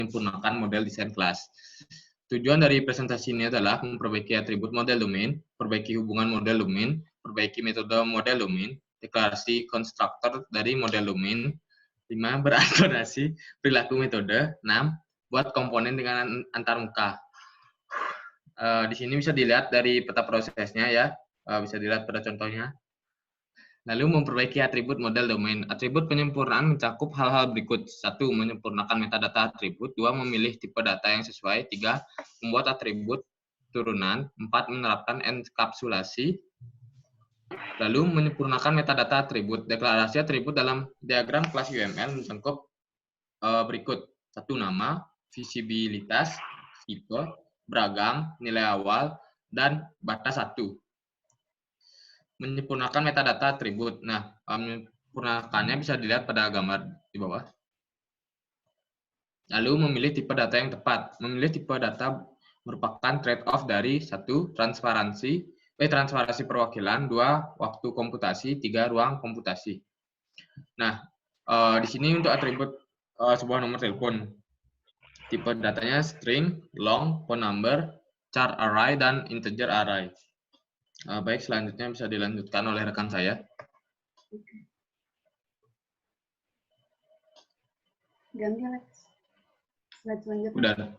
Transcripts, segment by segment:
menyempurnakan model desain kelas. Tujuan dari presentasi ini adalah memperbaiki atribut model domain, perbaiki hubungan model domain, perbaiki metode model domain, deklarasi konstruktor dari model domain, 5. Berakurasi perilaku metode, 6. Buat komponen dengan antarmuka. Di sini bisa dilihat dari peta prosesnya ya, bisa dilihat pada contohnya. Lalu memperbaiki atribut model domain. Atribut penyempurnaan mencakup hal-hal berikut. 1. Menyempurnakan metadata atribut. 2. Memilih tipe data yang sesuai. 3. Membuat atribut turunan. 4. Menerapkan enkapsulasi. Lalu menyempurnakan metadata atribut. Deklarasi atribut dalam diagram kelas UML mencakup berikut. 1. Nama, visibilitas, tipe, beragam, nilai awal, dan batas 1. Menyempurnakan metadata atribut. Nah, menyempurnakannya bisa dilihat pada gambar di bawah. Lalu memilih tipe data yang tepat. Memilih tipe data merupakan trade-off dari 1. Transparansi perwakilan, 2. Waktu komputasi, 3. Ruang komputasi. Nah, di sini untuk atribut sebuah nomor telepon. Tipe datanya string, long, phone number, char array, dan integer array. Baik, selanjutnya bisa dilanjutkan oleh rekan saya. Ganti, Alex. Slide selanjutnya. Udah.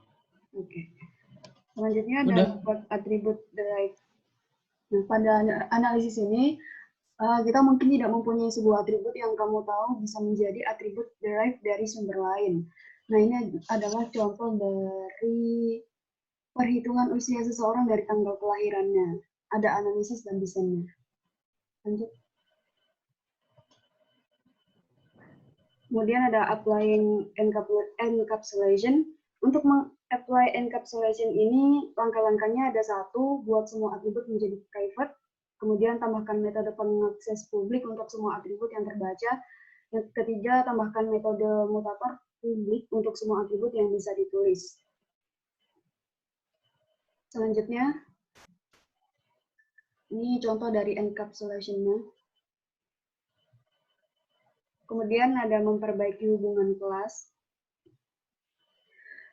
Oke. Selanjutnya ada buat atribut derive. Nah, pada analisis ini, kita mungkin tidak mempunyai sebuah atribut yang kamu tahu bisa menjadi atribut derive dari sumber lain. Nah, ini adalah contoh dari perhitungan usia seseorang dari tanggal kelahirannya. Ada analisis dan desainnya. Lanjut. Kemudian ada applying encapsulation. Untuk meng-apply encapsulation ini, langkah-langkahnya ada 1, buat semua atribut menjadi private. Kemudian tambahkan metode pengakses publik untuk semua atribut yang terbaca. Yang ketiga, tambahkan metode mutator publik untuk semua atribut yang bisa ditulis. Selanjutnya, ini contoh dari encapsulation-nya. Kemudian ada memperbaiki hubungan kelas.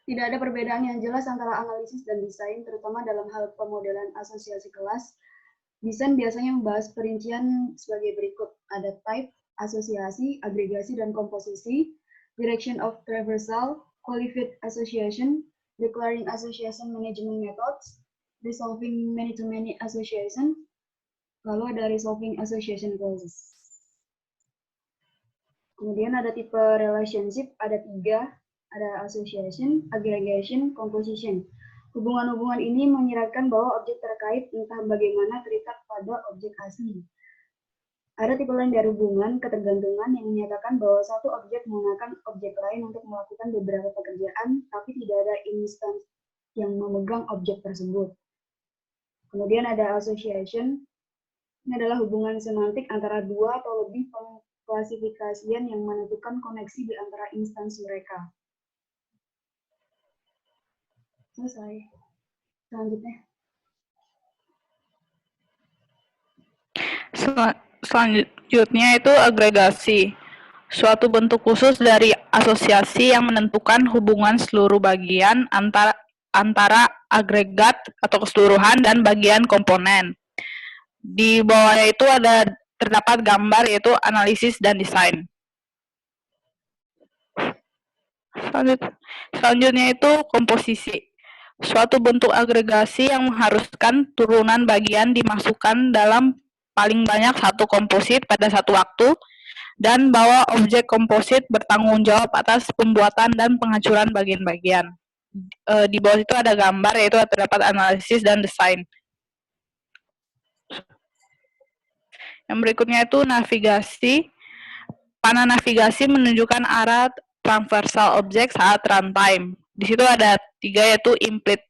Tidak ada perbedaan yang jelas antara analisis dan desain, terutama dalam hal pemodelan asosiasi kelas. Desain biasanya membahas perincian sebagai berikut. Ada type, asosiasi, agregasi, dan komposisi, direction of traversal, qualified association, declaring association management methods, resolving many-to-many association, lalu ada resolving association clauses. Kemudian ada tipe relationship, ada 3, ada association, aggregation, composition. Hubungan-hubungan ini menyiratkan bahwa objek terkait entah bagaimana terikat pada objek asli. Ada tipe lain dari hubungan, ketergantungan yang menyatakan bahwa satu objek menggunakan objek lain untuk melakukan beberapa pekerjaan, tapi tidak ada instansi yang memegang objek tersebut. Kemudian ada association, ini adalah hubungan semantik antara 2 atau lebih klasifikasian yang menentukan koneksi di antara instansi mereka. Selesai. Selanjutnya. Selanjutnya itu agregasi. Suatu bentuk khusus dari asosiasi yang menentukan hubungan seluruh bagian antara agregat atau keseluruhan dan bagian komponen. Di bawahnya itu terdapat gambar yaitu analisis dan desain. Selanjutnya itu komposisi. Suatu bentuk agregasi yang mengharuskan turunan bagian dimasukkan dalam paling banyak satu komposit pada satu waktu, dan bahwa objek komposit bertanggung jawab atas pembuatan dan penghancuran bagian-bagian. Di bawah itu ada gambar yaitu terdapat analisis dan desain. Yang berikutnya itu navigasi. Panah navigasi menunjukkan arah transversal objek saat runtime. Di situ ada 3 yaitu implicit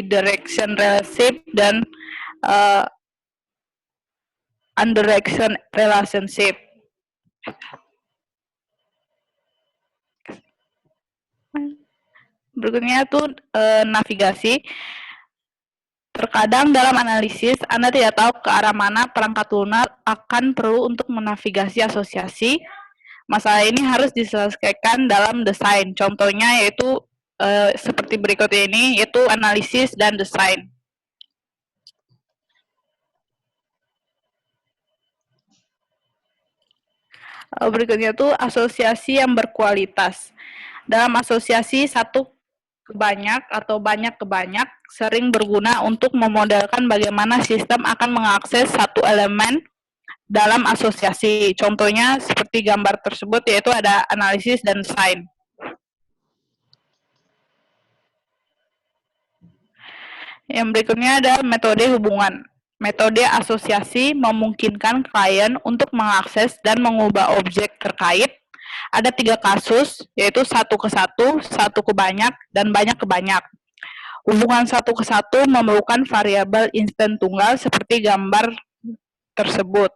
direction relationship dan undirection relationship. Berikutnya itu navigasi. Terkadang dalam analisis, Anda tidak tahu ke arah mana perangkat lunak akan perlu untuk menavigasi asosiasi. Masalah ini harus diselesaikan dalam desain. Contohnya yaitu seperti berikut ini, yaitu analisis dan desain. Berikutnya tuh asosiasi yang berkualitas. Dalam asosiasi satu ke banyak atau banyak ke banyak sering berguna untuk memodelkan bagaimana sistem akan mengakses satu elemen dalam asosiasi. Contohnya seperti gambar tersebut, yaitu ada analisis dan desain. Yang berikutnya ada metode hubungan. Metode asosiasi memungkinkan klien untuk mengakses dan mengubah objek terkait. Ada 3 kasus, yaitu satu ke banyak, dan banyak ke banyak. Hubungan satu ke satu memerlukan variabel instan tunggal seperti gambar tersebut.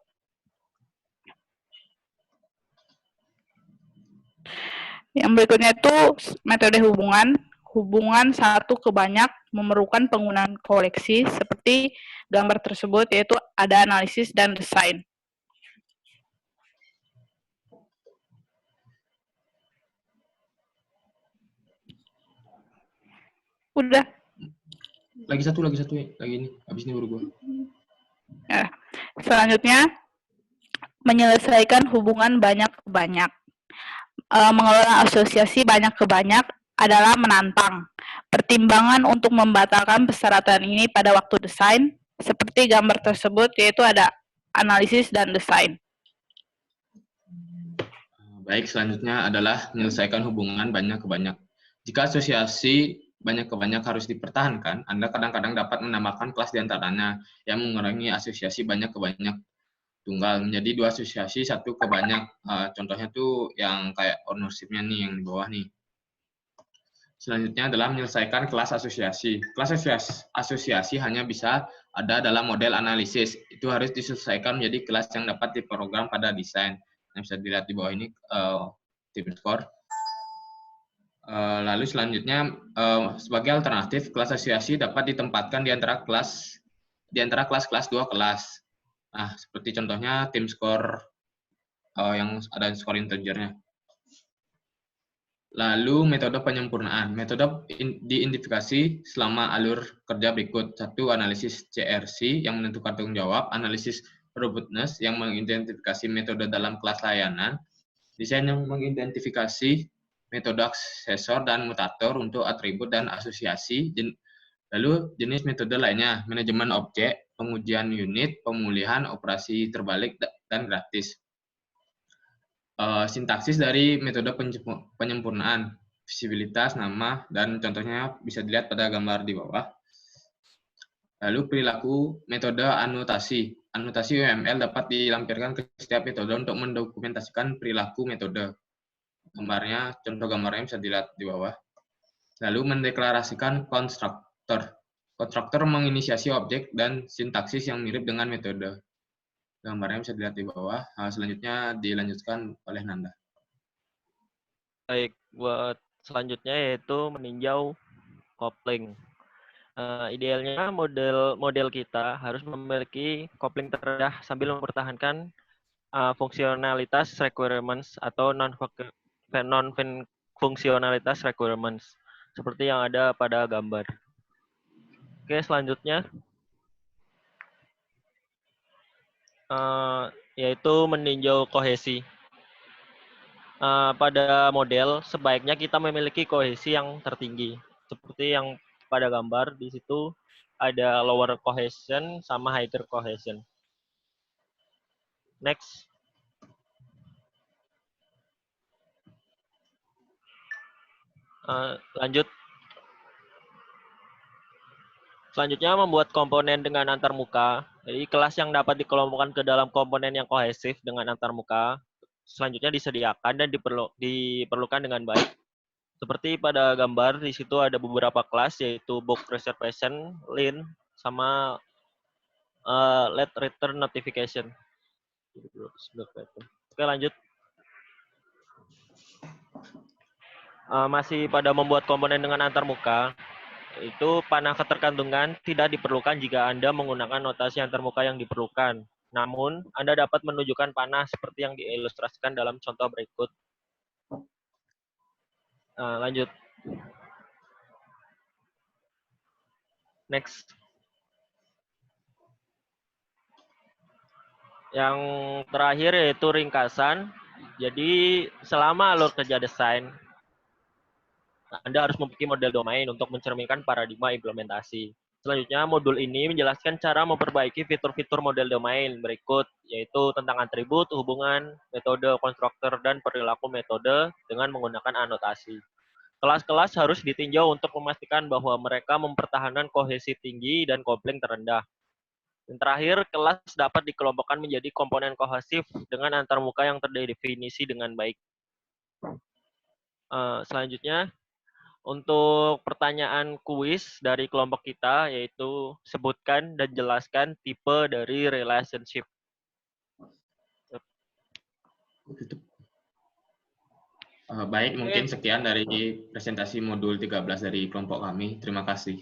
Yang berikutnya itu metode hubungan. Hubungan satu ke banyak memerlukan penggunaan koleksi seperti gambar tersebut, yaitu ada analisis dan desain. Udah. Lagi satu ya. Lagi ini. Habis ini baru gua. Ya. Selanjutnya, menyelesaikan hubungan banyak ke banyak. Mengelola asosiasi banyak ke banyak adalah menantang. Pertimbangan untuk membatalkan persyaratan ini pada waktu desain, seperti gambar tersebut, yaitu ada analisis dan desain. Baik, selanjutnya adalah menyelesaikan hubungan banyak ke banyak. Jika asosiasi banyak ke banyak harus dipertahankan, Anda kadang-kadang dapat menambahkan kelas diantaranya yang mengurangi asosiasi banyak ke banyak tunggal menjadi 2 asosiasi 1 ke banyak. Contohnya tuh yang kayak ownership-nya nih yang di bawah nih. Selanjutnya adalah menyelesaikan kelas asosiasi. Kelas asosiasi hanya bisa ada dalam model analisis. Itu harus diselesaikan menjadi kelas yang dapat diprogram pada desain. Yang bisa dilihat di bawah ini tim score. Lalu selanjutnya sebagai alternatif kelas asosiasi dapat ditempatkan di antara kelas-kelas 2 kelas. Nah, seperti contohnya tim score yang ada skor integernya. Lalu metode penyempurnaan. Metode diidentifikasi selama alur kerja berikut. 1. Analisis CRC yang menentukan tanggung jawab. Analisis robustness yang mengidentifikasi metode dalam kelas layanan. Desain yang mengidentifikasi metode aksesor dan mutator untuk atribut dan asosiasi. Lalu jenis metode lainnya, manajemen objek, pengujian unit, pemulihan, operasi terbalik, dan gratis. Sintaksis dari metode penyempurnaan, visibilitas, nama, dan contohnya bisa dilihat pada gambar di bawah. Lalu perilaku metode anotasi. Anotasi UML dapat dilampirkan ke setiap metode untuk mendokumentasikan perilaku metode. Contoh gambarnya bisa dilihat di bawah. Lalu mendeklarasikan konstruktor. Konstruktor menginisiasi objek dan sintaksis yang mirip dengan metode. Gambarnya bisa dilihat di bawah. Selanjutnya dilanjutkan oleh Nanda. Baik, buat selanjutnya yaitu meninjau kopling. Idealnya model kita harus memiliki kopling terendah sambil mempertahankan fungsionalitas requirements atau non-fungsionalitas requirements seperti yang ada pada gambar. Oke, selanjutnya yaitu meninjau kohesi. Pada model sebaiknya kita memiliki kohesi yang tertinggi. Seperti yang pada gambar di situ ada lower cohesion sama higher cohesion. Next. Lanjut. Selanjutnya membuat komponen dengan antarmuka. Jadi kelas yang dapat dikelompokkan ke dalam komponen yang kohesif dengan antarmuka selanjutnya disediakan dan diperlukan dengan baik. Seperti pada gambar di situ ada beberapa kelas yaitu book reservation, lin, sama let return notification. Oke, lanjut. Masih pada membuat komponen dengan antarmuka. Itu panah ketergantungan tidak diperlukan jika Anda menggunakan notasi antarmuka yang diperlukan. Namun, Anda dapat menunjukkan panah seperti yang diilustrasikan dalam contoh berikut. Lanjut. Next. Yang terakhir yaitu ringkasan. Jadi selama alur kerja desain, Anda harus memiliki model domain untuk mencerminkan paradigma implementasi. Selanjutnya, modul ini menjelaskan cara memperbaiki fitur-fitur model domain berikut, yaitu tentang atribut, hubungan, metode, konstruktor, dan perilaku metode dengan menggunakan anotasi. Kelas-kelas harus ditinjau untuk memastikan bahwa mereka mempertahankan kohesi tinggi dan kopling terendah. Dan terakhir, kelas dapat dikelompokkan menjadi komponen kohesif dengan antarmuka yang terdefinisi dengan baik. Selanjutnya, untuk pertanyaan kuis dari kelompok kita, yaitu sebutkan dan jelaskan tipe dari relationship. Baik, mungkin sekian dari presentasi modul 13 dari kelompok kami. Terima kasih.